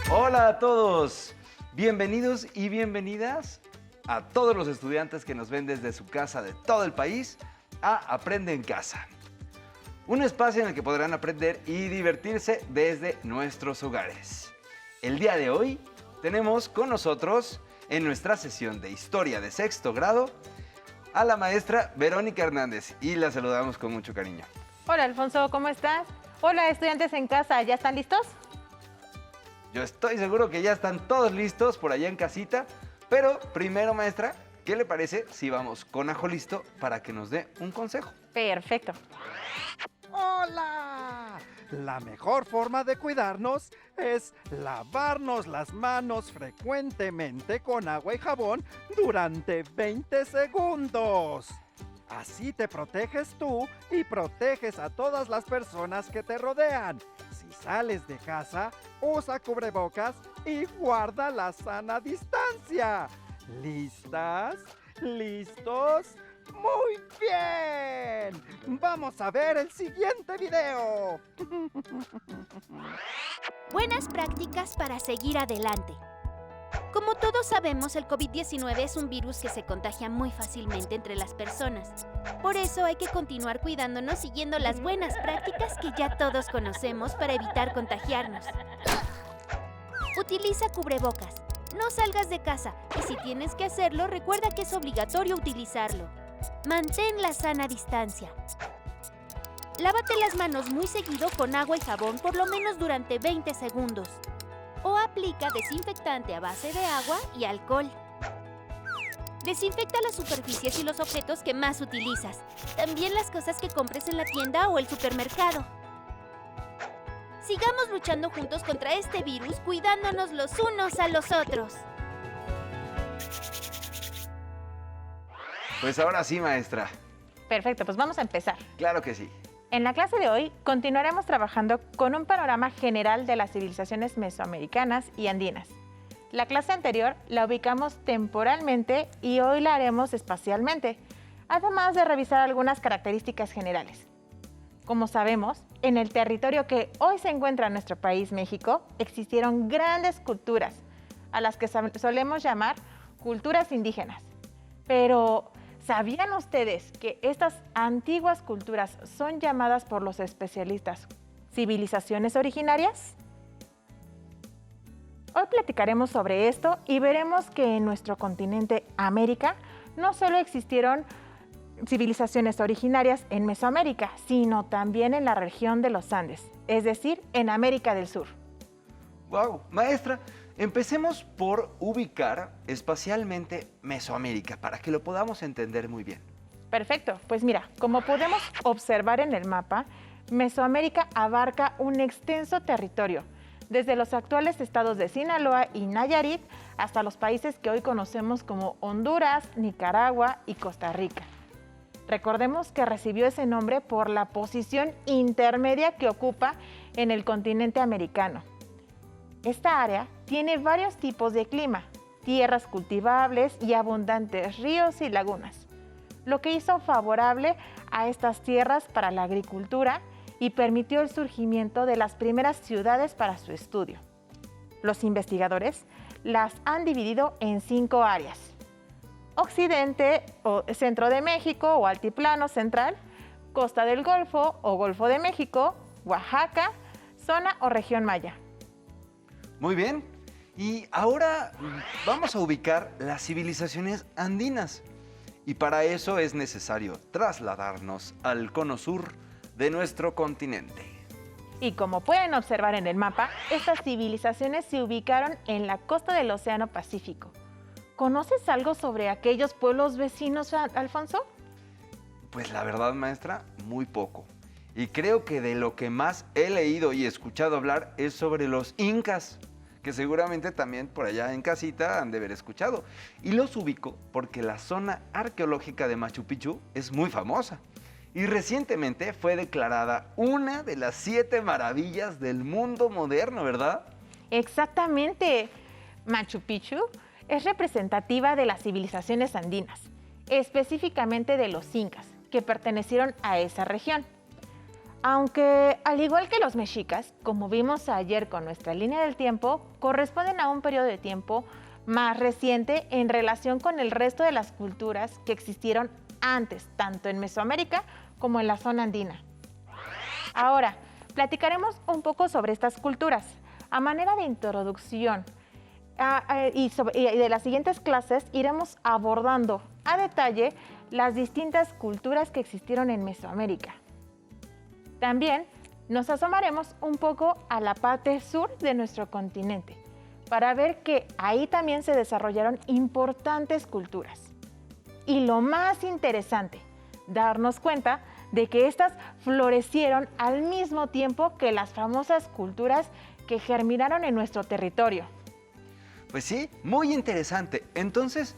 Hola a todos, bienvenidos y bienvenidas a todos los estudiantes que nos ven desde su casa de todo el país a Aprende en Casa. Un espacio en el que podrán aprender y divertirse desde nuestros hogares. El día de hoy tenemos con nosotros en nuestra sesión de Historia de sexto grado a la maestra Verónica Hernández y la saludamos con mucho cariño. Hola Alfonso, ¿cómo estás? Hola estudiantes en casa, ¿ya están listos? Yo estoy seguro que ya están todos listos por allá en casita, pero primero, maestra, ¿qué le parece si vamos con Ajo Listo para que nos dé un consejo? Perfecto. ¡Hola! La mejor forma de cuidarnos es lavarnos las manos frecuentemente con agua y jabón durante 20 segundos. Así te proteges tú y proteges a todas las personas que te rodean. Si sales de casa, usa cubrebocas y guarda la sana distancia. ¿Listas? ¿Listos? ¡Muy bien! ¡Vamos a ver el siguiente video! Buenas prácticas para seguir adelante. Como todos sabemos, el COVID-19 es un virus que se contagia muy fácilmente entre las personas. Por eso hay que continuar cuidándonos siguiendo las buenas prácticas que ya todos conocemos para evitar contagiarnos. Utiliza cubrebocas. No salgas de casa y si tienes que hacerlo, recuerda que es obligatorio utilizarlo. Mantén la sana distancia. Lávate las manos muy seguido con agua y jabón por lo menos durante 20 segundos. O aplica desinfectante a base de agua y alcohol. Desinfecta las superficies y los objetos que más utilizas. También las cosas que compres en la tienda o el supermercado. Sigamos luchando juntos contra este virus, cuidándonos los unos a los otros. Pues ahora sí, maestra. Perfecto, pues vamos a empezar. Claro que sí. En la clase de hoy continuaremos trabajando con un panorama general de las civilizaciones mesoamericanas y andinas. La clase anterior la ubicamos temporalmente y hoy la haremos espacialmente, además de revisar algunas características generales. Como sabemos, en el territorio que hoy se encuentra nuestro país, México, existieron grandes culturas, a las que solemos llamar culturas indígenas. Pero, ¿sabían ustedes que estas antiguas culturas son llamadas por los especialistas civilizaciones originarias? Hoy platicaremos sobre esto y veremos que en nuestro continente América no solo existieron civilizaciones originarias en Mesoamérica, sino también en la región de los Andes, es decir, en América del Sur. ¡Wow! Maestra, empecemos por ubicar espacialmente Mesoamérica para que lo podamos entender muy bien. Perfecto, pues mira, como podemos observar en el mapa, Mesoamérica abarca un extenso territorio, desde los actuales estados de Sinaloa y Nayarit hasta los países que hoy conocemos como Honduras, Nicaragua y Costa Rica. Recordemos que recibió ese nombre por la posición intermedia que ocupa en el continente americano. Esta área tiene varios tipos de clima, tierras cultivables y abundantes ríos y lagunas, lo que hizo favorable a estas tierras para la agricultura y permitió el surgimiento de las primeras ciudades para su estudio. Los investigadores las han dividido en 5 áreas: Occidente o Centro de México o Altiplano Central, Costa del Golfo o Golfo de México, Oaxaca, zona o región maya. Muy bien. Y ahora vamos a ubicar las civilizaciones andinas. Y para eso es necesario trasladarnos al cono sur de nuestro continente. Y como pueden observar en el mapa, estas civilizaciones se ubicaron en la costa del Océano Pacífico. ¿Conoces algo sobre aquellos pueblos vecinos, Alfonso? Pues la verdad, maestra, muy poco. Y creo que de lo que más he leído y escuchado hablar es sobre los incas, que seguramente también por allá en casita han de haber escuchado. Y los ubico porque la zona arqueológica de Machu Picchu es muy famosa. Y recientemente fue declarada una de las 7 maravillas del mundo moderno, ¿verdad? Exactamente. Machu Picchu es representativa de las civilizaciones andinas, específicamente de los incas, que pertenecieron a esa región. Aunque, al igual que los mexicas, como vimos ayer con nuestra línea del tiempo, corresponden a un periodo de tiempo más reciente en relación con el resto de las culturas que existieron antes, tanto en Mesoamérica como en la zona andina. Ahora, platicaremos un poco sobre estas culturas. A manera de introducción y de las siguientes clases iremos abordando a detalle las distintas culturas que existieron en Mesoamérica. También nos asomaremos un poco a la parte sur de nuestro continente para ver que ahí también se desarrollaron importantes culturas. Y lo más interesante, darnos cuenta de que estas florecieron al mismo tiempo que las famosas culturas que germinaron en nuestro territorio. Pues sí, muy interesante. Entonces,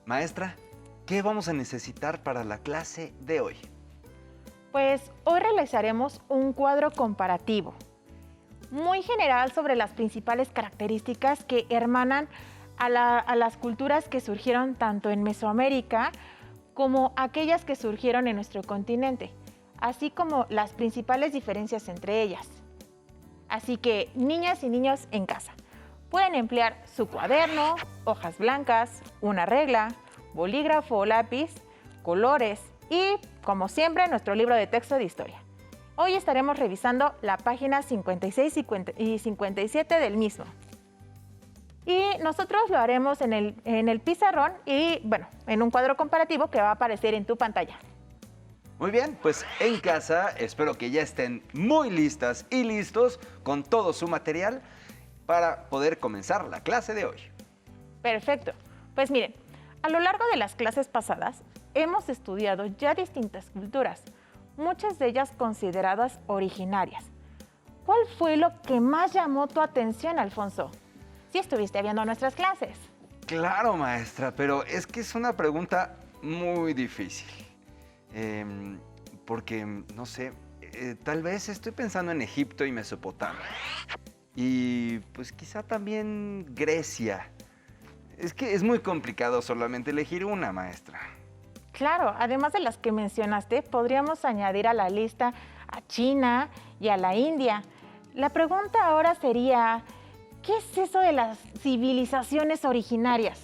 maestra, ¿qué vamos a necesitar para la clase de hoy? Pues hoy realizaremos un cuadro comparativo, muy general sobre las principales características que hermanan a las culturas que surgieron tanto en Mesoamérica como aquellas que surgieron en nuestro continente, así como las principales diferencias entre ellas. Así que, niñas y niños en casa, pueden emplear su cuaderno, hojas blancas, una regla, bolígrafo o lápiz, colores y, como siempre, nuestro libro de texto de historia. Hoy estaremos revisando la página 56 y 57 del mismo. Y nosotros lo haremos en el pizarrón y, bueno, en un cuadro comparativo que va a aparecer en tu pantalla. Muy bien, pues en casa espero que ya estén muy listas y listos con todo su material para poder comenzar la clase de hoy. Perfecto. Pues miren, a lo largo de las clases pasadas hemos estudiado ya distintas culturas, muchas de ellas consideradas originarias. ¿Cuál fue lo que más llamó tu atención, Alfonso? Si estuviste viendo nuestras clases. Claro, maestra, pero es que es una pregunta muy difícil. Porque, no sé, tal vez estoy pensando en Egipto y Mesopotamia. Y pues quizá también Grecia. Es que es muy complicado solamente elegir una, maestra. Claro, además de las que mencionaste, podríamos añadir a la lista a China y a la India. La pregunta ahora sería, ¿qué es eso de las civilizaciones originarias?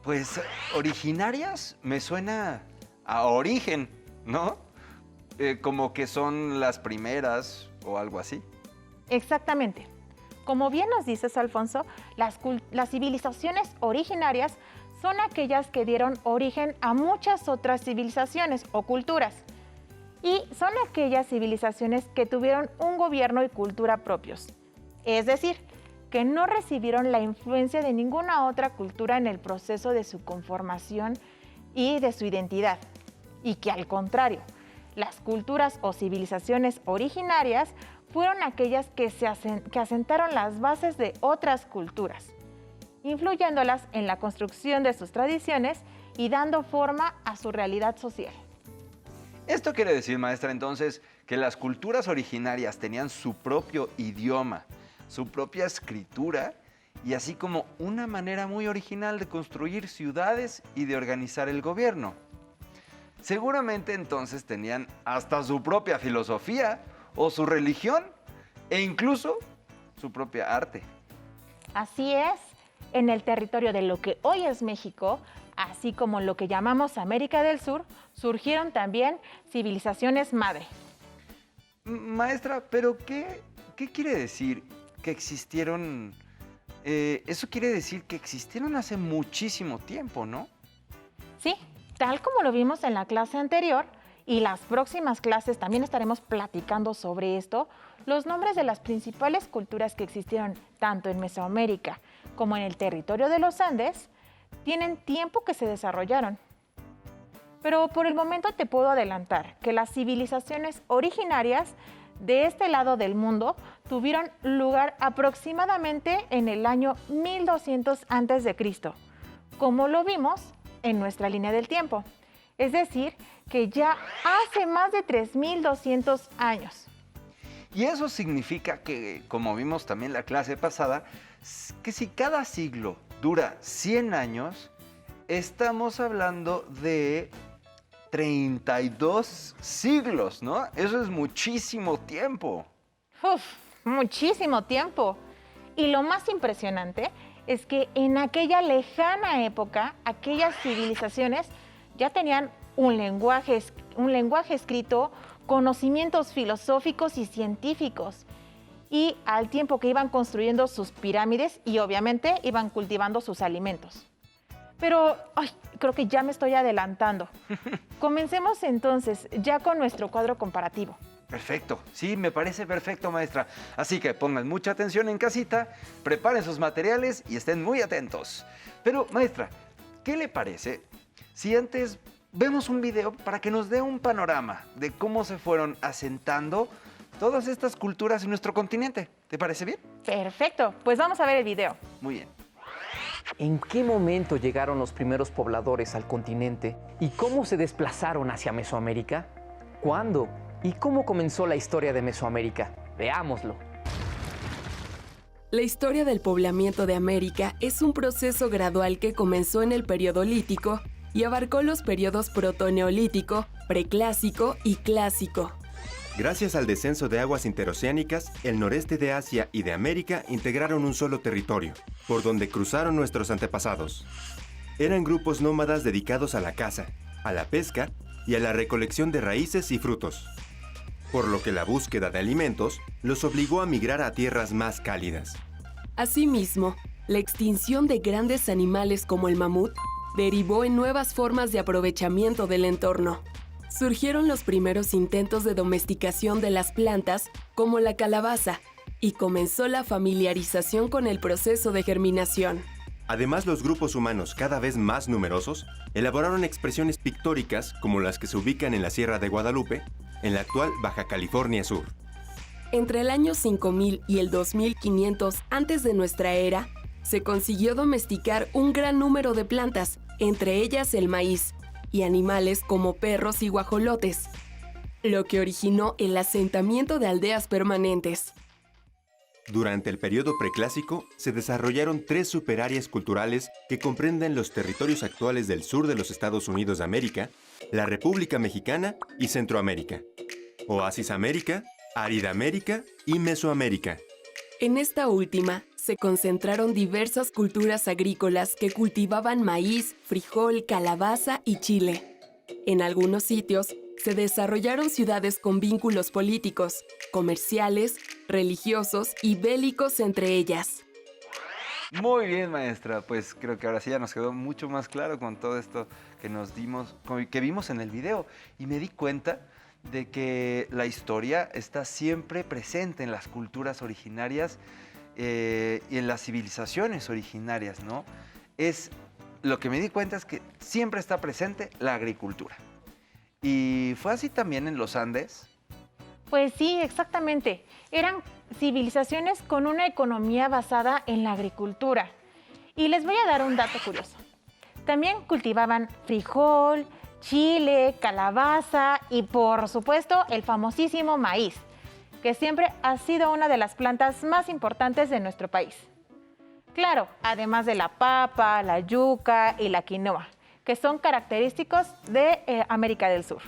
Pues originarias me suena a origen, ¿no? Como que son las primeras o algo así. Exactamente. Como bien nos dices, Alfonso, las civilizaciones originarias son aquellas que dieron origen a muchas otras civilizaciones o culturas. Y son aquellas civilizaciones que tuvieron un gobierno y cultura propios. Es decir, que no recibieron la influencia de ninguna otra cultura en el proceso de su conformación y de su identidad. Y que al contrario, las culturas o civilizaciones originarias fueron aquellas que asentaron las bases de otras culturas, influyéndolas en la construcción de sus tradiciones y dando forma a su realidad social. Esto quiere decir, maestra, entonces, que las culturas originarias tenían su propio idioma, su propia escritura y así como una manera muy original de construir ciudades y de organizar el gobierno. Seguramente entonces tenían hasta su propia filosofía o su religión e incluso su propia arte. Así es, en el territorio de lo que hoy es México, así como lo que llamamos América del Sur, surgieron también civilizaciones madre. Maestra, ¿pero qué quiere decir que existieron? Eso quiere decir que existieron hace muchísimo tiempo, ¿no? Sí, tal como lo vimos en la clase anterior, y las próximas clases también estaremos platicando sobre esto, los nombres de las principales culturas que existieron tanto en Mesoamérica como en el territorio de los Andes tienen tiempo que se desarrollaron. Pero por el momento te puedo adelantar que las civilizaciones originarias de este lado del mundo tuvieron lugar aproximadamente en el año 1200 a.C., como lo vimos en nuestra línea del tiempo. Es decir, que ya hace más de 3200 años. Y eso significa que, como vimos también la clase pasada, que si cada siglo dura 100 años, estamos hablando de 32 siglos, ¿no? Eso es muchísimo tiempo. Uf, muchísimo tiempo. Y lo más impresionante es que en aquella lejana época, aquellas civilizaciones ya tenían un lenguaje escrito, conocimientos filosóficos y científicos. Y al tiempo que iban construyendo sus pirámides y obviamente iban cultivando sus alimentos. Pero creo que ya me estoy adelantando. Comencemos entonces ya con nuestro cuadro comparativo. Perfecto, sí, me parece perfecto, maestra. Así que pongan mucha atención en casita, preparen sus materiales y estén muy atentos. Pero, maestra, ¿qué le parece si antes vemos un video para que nos dé un panorama de cómo se fueron asentando todas estas culturas en nuestro continente? ¿Te parece bien? Perfecto, pues vamos a ver el video. Muy bien. ¿En qué momento llegaron los primeros pobladores al continente y cómo se desplazaron hacia Mesoamérica? ¿Cuándo? ¿Y cómo comenzó la historia de Mesoamérica? Veámoslo. La historia del poblamiento de América es un proceso gradual que comenzó en el periodo lítico y abarcó los periodos protoneolítico, preclásico y clásico. Gracias al descenso de aguas interoceánicas, el noreste de Asia y de América integraron un solo territorio, por donde cruzaron nuestros antepasados. Eran grupos nómadas dedicados a la caza, a la pesca y a la recolección de raíces y frutos, por lo que la búsqueda de alimentos los obligó a migrar a tierras más cálidas. Asimismo, la extinción de grandes animales como el mamut derivó en nuevas formas de aprovechamiento del entorno. Surgieron los primeros intentos de domesticación de las plantas, como la calabaza, y comenzó la familiarización con el proceso de germinación. Además, los grupos humanos cada vez más numerosos elaboraron expresiones pictóricas como las que se ubican en la Sierra de Guadalupe, en la actual Baja California Sur. Entre el año 5000 y el 2500 antes de nuestra era, se consiguió domesticar un gran número de plantas, entre ellas el maíz, y animales como perros y guajolotes, lo que originó el asentamiento de aldeas permanentes. Durante el periodo preclásico, se desarrollaron 3 superáreas culturales que comprenden los territorios actuales del sur de los Estados Unidos de América, la República Mexicana y Centroamérica: Oasis América, Árida América y Mesoamérica. En esta última, se concentraron diversas culturas agrícolas que cultivaban maíz, frijol, calabaza y chile. En algunos sitios, se desarrollaron ciudades con vínculos políticos, comerciales, religiosos y bélicos entre ellas. Muy bien, maestra. Pues creo que ahora sí ya nos quedó mucho más claro con todo esto que vimos en el video. Y me di cuenta de que la historia está siempre presente en las culturas originarias y en las civilizaciones originarias, ¿no? Lo que me di cuenta es que siempre está presente la agricultura. ¿Y fue así también en los Andes? Pues sí, exactamente. Eran civilizaciones con una economía basada en la agricultura. Y les voy a dar un dato curioso. También cultivaban frijol, chile, calabaza y, por supuesto, el famosísimo maíz, que siempre ha sido una de las plantas más importantes de nuestro país. Claro, además de la papa, la yuca y la quinoa, que son característicos de América del Sur.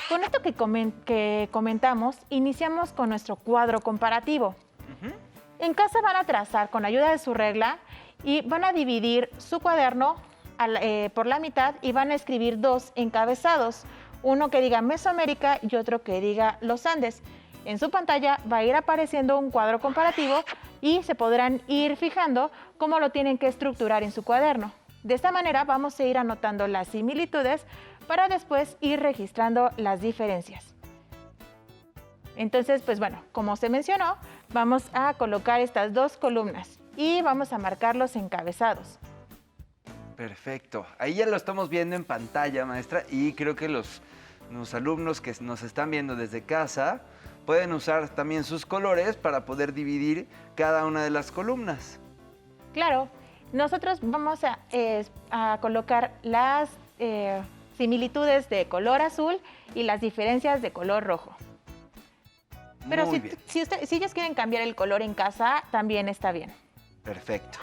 Con esto que comentamos, iniciamos con nuestro cuadro comparativo. En casa van a trazar con ayuda de su regla y van a dividir su cuaderno por la mitad y van a escribir 2 encabezados, uno que diga Mesoamérica y otro que diga los Andes. En su pantalla va a ir apareciendo un cuadro comparativo y se podrán ir fijando cómo lo tienen que estructurar en su cuaderno. De esta manera vamos a ir anotando las similitudes para después ir registrando las diferencias. Entonces, pues bueno, como se mencionó, vamos a colocar estas 2 columnas y vamos a marcar los encabezados. Perfecto. Ahí ya lo estamos viendo en pantalla, maestra, y creo que los alumnos que nos están viendo desde casa pueden usar también sus colores para poder dividir cada una de las columnas. Claro, nosotros vamos a colocar las similitudes de color azul y las diferencias de color rojo. Pero si ellos quieren cambiar el color en casa, también está bien. Perfecto.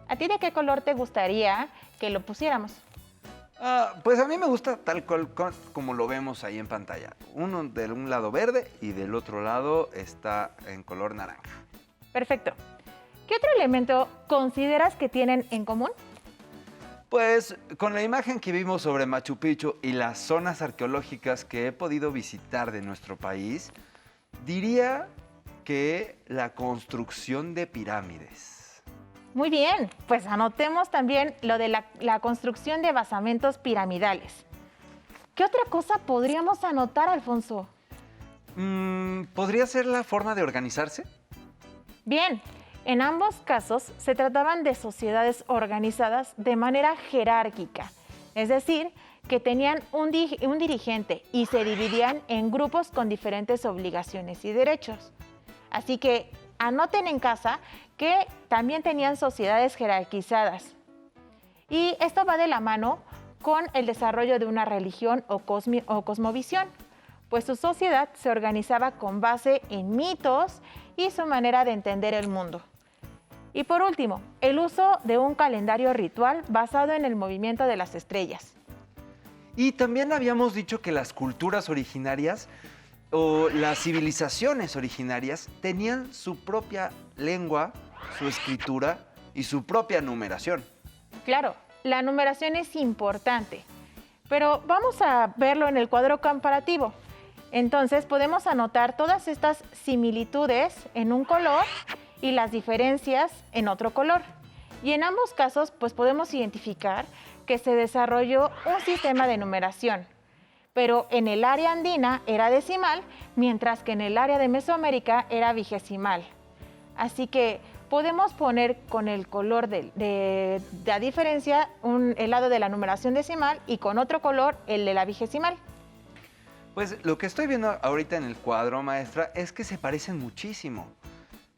¿A ti de qué color te gustaría que lo pusiéramos? Pues a mí me gusta tal cual como lo vemos ahí en pantalla. Uno de un lado verde y del otro lado está en color naranja. Perfecto. ¿Qué otro elemento consideras que tienen en común? Pues con la imagen que vimos sobre Machu Picchu y las zonas arqueológicas que he podido visitar de nuestro país, diría que la construcción de pirámides. Muy bien, pues anotemos también lo de la construcción de basamentos piramidales. ¿Qué otra cosa podríamos anotar, Alfonso? ¿Podría ser la forma de organizarse? Bien, en ambos casos se trataban de sociedades organizadas de manera jerárquica, es decir, que tenían un dirigente y se dividían en grupos con diferentes obligaciones y derechos. Así que anoten en casa que también tenían sociedades jerarquizadas. Y esto va de la mano con el desarrollo de una religión o cosmovisión, pues su sociedad se organizaba con base en mitos y su manera de entender el mundo. Y por último, el uso de un calendario ritual basado en el movimiento de las estrellas. Y también habíamos dicho que las culturas originarias o las civilizaciones originarias tenían su propia lengua, su escritura y su propia numeración. Claro, la numeración es importante, pero vamos a verlo en el cuadro comparativo. Entonces podemos anotar todas estas similitudes en un color y las diferencias en otro color. Y en ambos casos, pues podemos identificar que se desarrolló un sistema de numeración. Pero en el área andina era decimal, mientras que en el área de Mesoamérica era vigesimal. Así que podemos poner con el color de la diferencia el lado de la numeración decimal y con otro color el de la vigesimal. Pues lo que estoy viendo ahorita en el cuadro, maestra, es que se parecen muchísimo.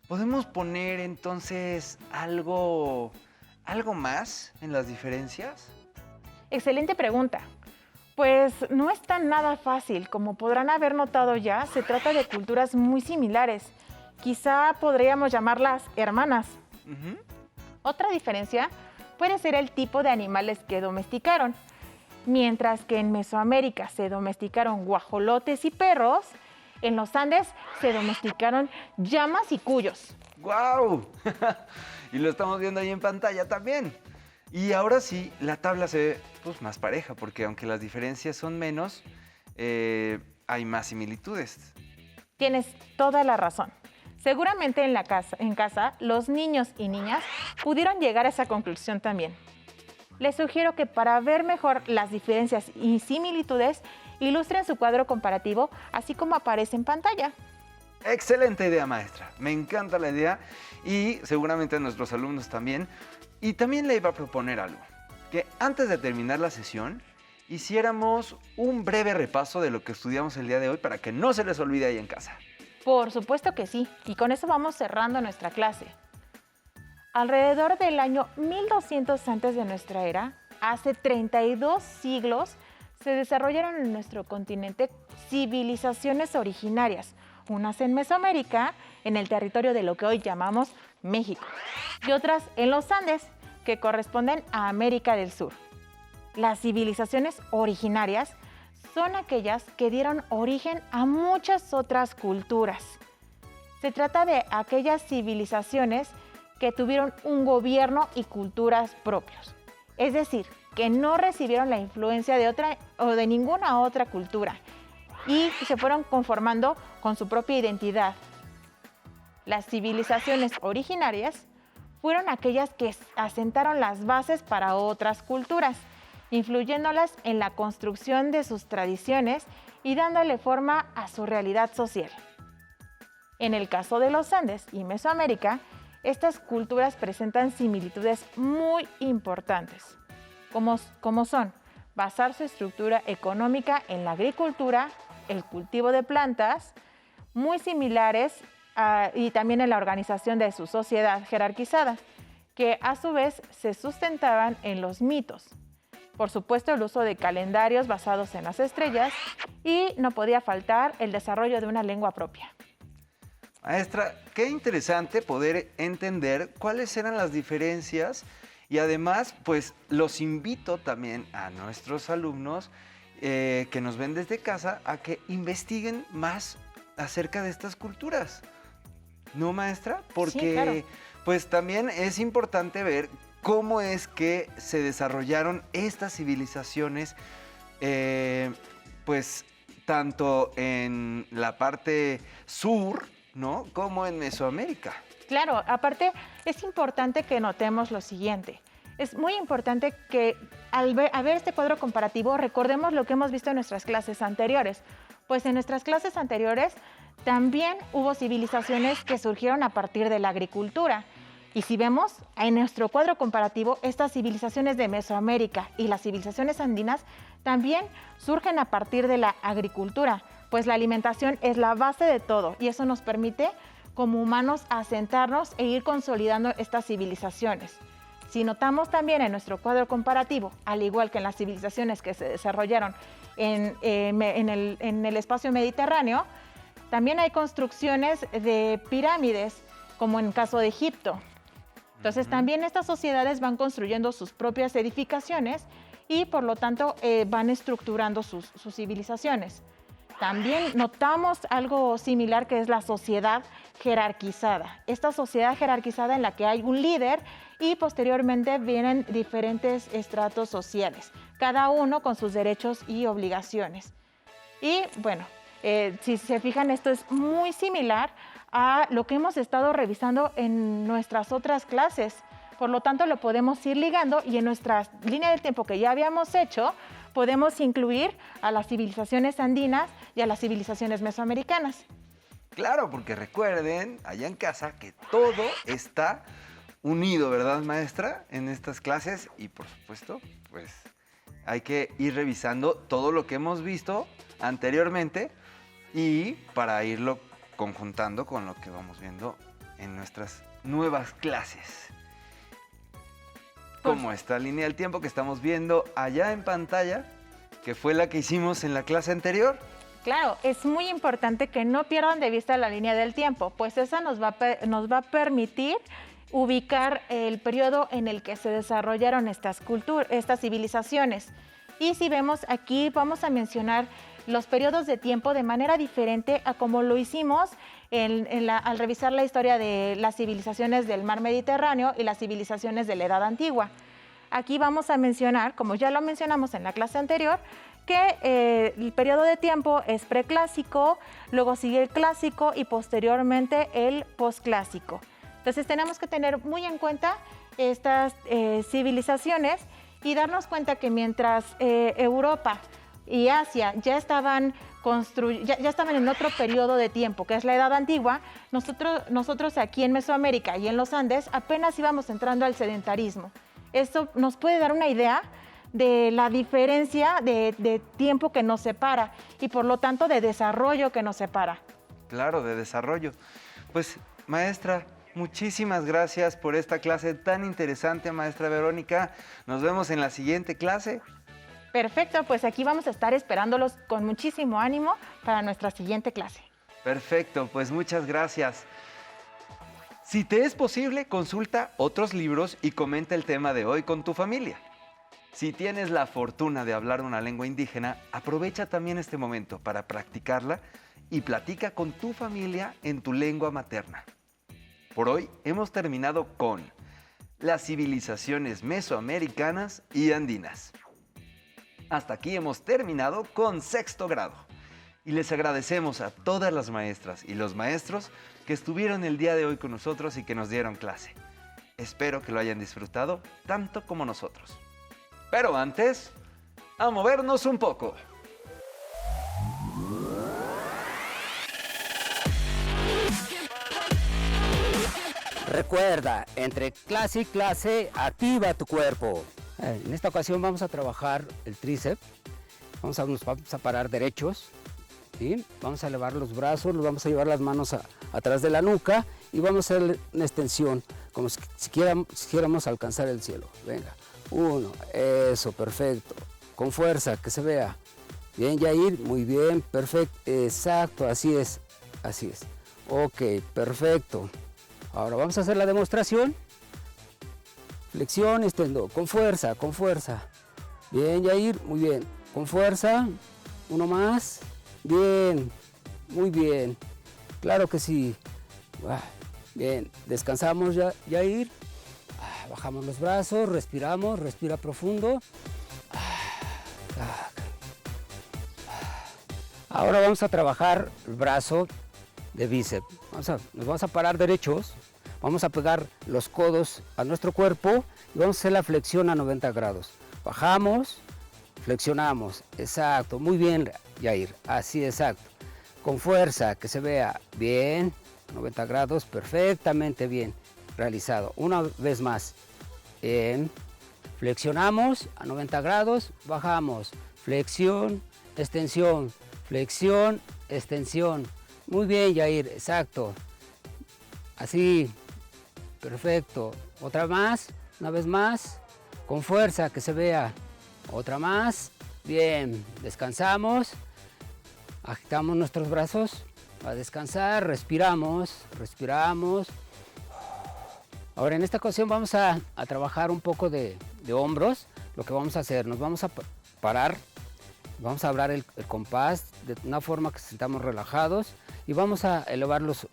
¿Podemos poner entonces algo más en las diferencias? Excelente pregunta. Pues no es tan nada fácil. Como podrán haber notado ya, se trata de culturas muy similares. Quizá podríamos llamarlas hermanas. Otra diferencia puede ser el tipo de animales que domesticaron. Mientras que en Mesoamérica se domesticaron guajolotes y perros, en los Andes se domesticaron llamas y cuyos. ¡Guau! Y lo estamos viendo ahí en pantalla también. Y ahora sí, la tabla se ve pues, más pareja, porque aunque las diferencias son menos, hay más similitudes. Tienes toda la razón. Seguramente en casa, los niños y niñas pudieron llegar a esa conclusión también. Les sugiero que para ver mejor las diferencias y similitudes, ilustren su cuadro comparativo, así como aparece en pantalla. Excelente idea, maestra. Me encanta la idea y seguramente a nuestros alumnos también. Y también le iba a proponer algo, que antes de terminar la sesión, hiciéramos un breve repaso de lo que estudiamos el día de hoy para que no se les olvide ahí en casa. Por supuesto que sí, y con eso vamos cerrando nuestra clase. Alrededor del año 1200 antes de nuestra era, hace 32 siglos, se desarrollaron en nuestro continente civilizaciones originarias, unas en Mesoamérica, en el territorio de lo que hoy llamamos México, y otras en los Andes, que corresponden a América del Sur. Las civilizaciones originarias son aquellas que dieron origen a muchas otras culturas. Se trata de aquellas civilizaciones que tuvieron un gobierno y culturas propios. Es decir, que no recibieron la influencia de otra o de ninguna otra cultura y se fueron conformando con su propia identidad. Las civilizaciones originarias fueron aquellas que asentaron las bases para otras culturas, influyéndolas en la construcción de sus tradiciones y dándole forma a su realidad social. En el caso de los Andes y Mesoamérica, estas culturas presentan similitudes muy importantes, como son basar su estructura económica en la agricultura, el cultivo de plantas, muy similares y también en la organización de su sociedad jerarquizada, que a su vez se sustentaban en los mitos. Por supuesto, el uso de calendarios basados en las estrellas y no podía faltar el desarrollo de una lengua propia. Maestra, qué interesante poder entender cuáles eran las diferencias Y además, pues los invito también a nuestros alumnos que nos ven desde casa a que investiguen más acerca de estas culturas. ¿No, maestra? Porque Sí, claro. pues también es importante ver cómo es que se desarrollaron estas civilizaciones, pues tanto en la parte sur, ¿no? Como en Mesoamérica. Claro, aparte es importante que notemos lo siguiente. Es muy importante que al ver este cuadro comparativo recordemos lo que hemos visto en nuestras clases anteriores. Pues en nuestras clases anteriores también hubo civilizaciones que surgieron a partir de la agricultura. Y si vemos en nuestro cuadro comparativo, estas civilizaciones de Mesoamérica y las civilizaciones andinas también surgen a partir de la agricultura, pues la alimentación es la base de todo y eso nos permite como humanos asentarnos e ir consolidando estas civilizaciones. Si notamos también en nuestro cuadro comparativo, al igual que en las civilizaciones que se desarrollaron en el espacio mediterráneo, también hay construcciones de pirámides, como en el caso de Egipto. Entonces también estas sociedades van construyendo sus propias edificaciones y por lo tanto van estructurando sus civilizaciones. También notamos algo similar que es la sociedad jerarquizada. Esta sociedad jerarquizada en la que hay un líder y posteriormente vienen diferentes estratos sociales, cada uno con sus derechos y obligaciones. Y bueno, si se fijan, esto es muy similar a lo que hemos estado revisando en nuestras otras clases. Por lo tanto, lo podemos ir ligando y en nuestra línea del tiempo que ya habíamos hecho, podemos incluir a las civilizaciones andinas y a las civilizaciones mesoamericanas. Claro, porque recuerden, allá en casa, que todo está unido, ¿verdad, maestra? En estas clases y, por supuesto, pues hay que ir revisando todo lo que hemos visto anteriormente y para irlo conjuntando con lo que vamos viendo en nuestras nuevas clases. Como esta línea del tiempo que estamos viendo allá en pantalla, que fue la que hicimos en la clase anterior. Claro, es muy importante que no pierdan de vista la línea del tiempo, pues esa nos va a permitir ubicar el periodo en el que se desarrollaron estas civilizaciones. Y si vemos aquí, vamos a mencionar los periodos de tiempo de manera diferente a como lo hicimos al revisar la historia de las civilizaciones del mar Mediterráneo y las civilizaciones de la Edad Antigua. Aquí vamos a mencionar, como ya lo mencionamos en la clase anterior, que el periodo de tiempo es preclásico, luego sigue el clásico y posteriormente el posclásico. Entonces tenemos que tener muy en cuenta estas civilizaciones y darnos cuenta que mientras Europa y Asia ya estaban en otro periodo de tiempo, que es la Edad Antigua, nosotros aquí en Mesoamérica y en los Andes apenas íbamos entrando al sedentarismo. Esto nos puede dar una idea de la diferencia de tiempo que nos separa y por lo tanto de desarrollo que nos separa. Claro, de desarrollo. Pues, maestra, muchísimas gracias por esta clase tan interesante, maestra Verónica. Nos vemos en la siguiente clase. Perfecto, pues aquí vamos a estar esperándolos con muchísimo ánimo para nuestra siguiente clase. Perfecto, pues muchas gracias. Si te es posible, consulta otros libros y comenta el tema de hoy con tu familia. Si tienes la fortuna de hablar una lengua indígena, aprovecha también este momento para practicarla y platica con tu familia en tu lengua materna. Por hoy hemos terminado con las civilizaciones mesoamericanas y andinas. Hasta aquí hemos terminado con sexto grado. Y les agradecemos a todas las maestras y los maestros que estuvieron el día de hoy con nosotros y que nos dieron clase. Espero que lo hayan disfrutado tanto como nosotros. Pero antes, a movernos un poco. Recuerda, entre clase y clase, activa tu cuerpo. En esta ocasión vamos a trabajar el tríceps. Vamos a parar derechos. ¿Sí? Vamos a elevar los brazos, vamos a llevar las manos atrás de la nuca y vamos a hacer una extensión, como si quisiéramos alcanzar el cielo. Venga, 1, eso, perfecto. Con fuerza, que se vea. Bien, Yair, muy bien, perfecto, exacto, así es. Ok, perfecto. Ahora vamos a hacer la demostración. flexión, extendo, con fuerza, con fuerza. Bien, Yair, muy bien. Con fuerza, uno más. Bien, muy bien. Claro que sí. Bien, descansamos, Yair. Bajamos los brazos, respiramos, respira profundo. Ahora vamos a trabajar el brazo de bíceps. Nos vamos a parar derechos, vamos a pegar los codos a nuestro cuerpo y vamos a hacer la flexión a 90 grados. Bajamos, flexionamos, exacto, muy bien, Yair, así exacto. Con fuerza, que se vea bien, 90 grados, perfectamente bien realizado. Una vez más, bien, flexionamos a 90 grados, bajamos, flexión, extensión, flexión, extensión. Muy bien, Yair, exacto. Así, perfecto. Otra más, una vez más, con fuerza, que se vea. Otra más, bien, descansamos, agitamos nuestros brazos a descansar, respiramos, respiramos. Ahora en esta ocasión vamos a trabajar un poco de hombros. Lo que vamos a hacer, nos vamos a parar, vamos a hablar el compás de una forma que sintamos relajados y vamos a elevar los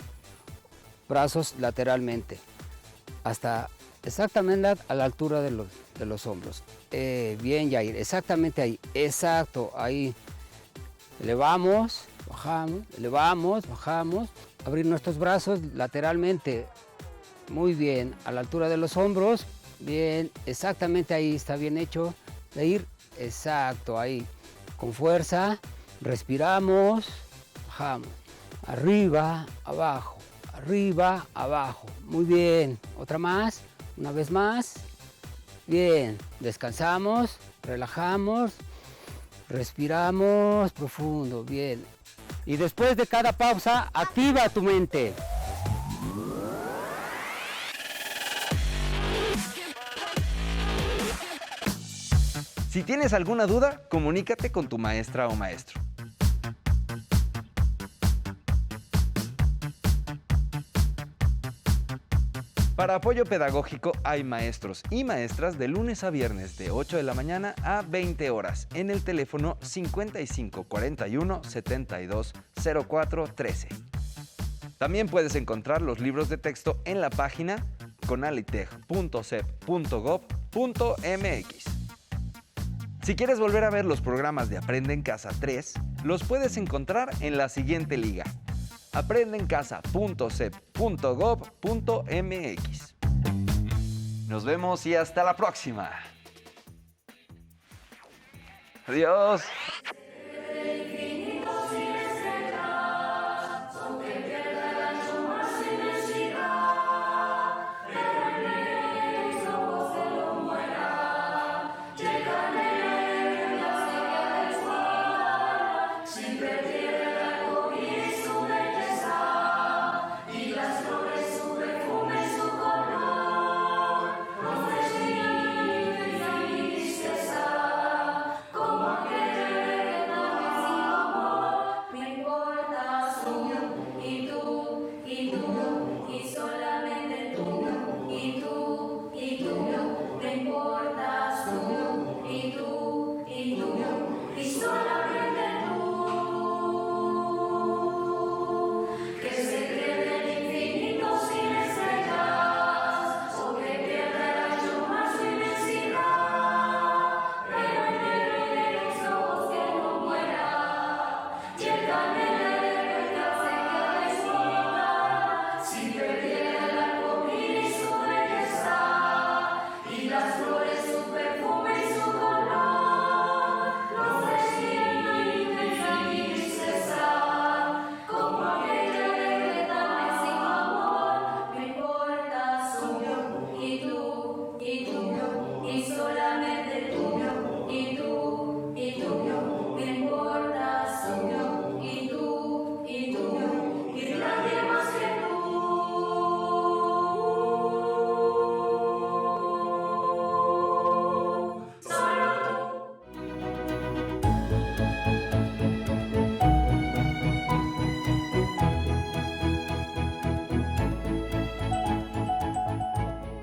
brazos lateralmente hasta exactamente a la altura de los hombros. Bien, Yair, exactamente ahí, exacto, ahí. Elevamos, bajamos, elevamos, bajamos. Abrir nuestros brazos lateralmente. Muy bien, a la altura de los hombros. Bien, exactamente ahí, está bien hecho. Yair, exacto, ahí. Con fuerza, respiramos, bajamos. Arriba, abajo, arriba, abajo. Muy bien, otra más, una vez más. Bien, descansamos, relajamos, respiramos profundo, bien. Y después de cada pausa, activa tu mente. Si tienes alguna duda, comunícate con tu maestra o maestro. Para apoyo pedagógico hay maestros y maestras de lunes a viernes de 8 de la mañana a 20 horas en el teléfono 55 41 72 04 13. También puedes encontrar los libros de texto en la página conalitech.cep.gov.mx. Si quieres volver a ver los programas de Aprende en Casa 3, los puedes encontrar en la siguiente liga: aprendeencasa.cep.gov.mx. Nos vemos y hasta la próxima. Adiós.